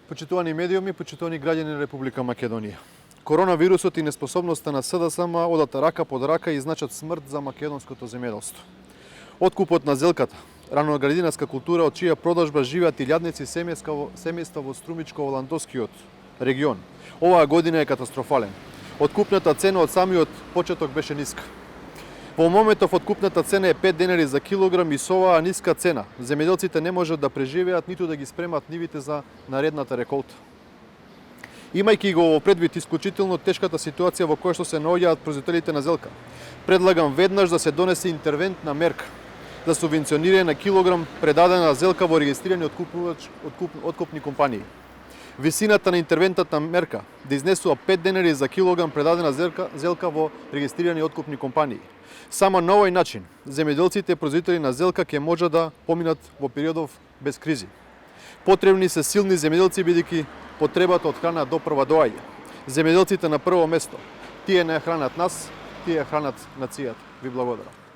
Почитувани медиуми, почитувани граѓани на Република Македонија. Коронавирусот и неспособноста на СДСМ одат рака под рака и значат смрт за македонското земјоделство. Откупот на зелката, раноградинарска култура од чија продажба живеат илјадници семејства во Струмичко-Ландоскиот регион. Оваа година е катастрофален. Откупната цена од самиот почеток беше ниска. Во моментов откупната цена е 5 денари за килограм и со оваа ниска цена земјоделците не можат да преживеат ниту да ги спремат нивите за наредната реколта. Имајќи го во предвид исклучително тешката ситуација во која што се наоѓаат производителите на зелка, предлагам веднаш да се донесе интервентна мерка за субвенционирање на килограм предадена зелка во регистрирани откупни компании. Висината на интервентната мерка да изнесува 5 денари за килограм предадена зелка во регистрирани откупни компании. Само на овој начин земјоделците и производители на зелка ќе можат да поминат во периодов без кризи. Потребни се силни земјоделци бидејќи потребата од храна допрва доаѓа. Земјоделците на прво место. Тие не хранат нас, тие хранат нацијата. Ви благодарам.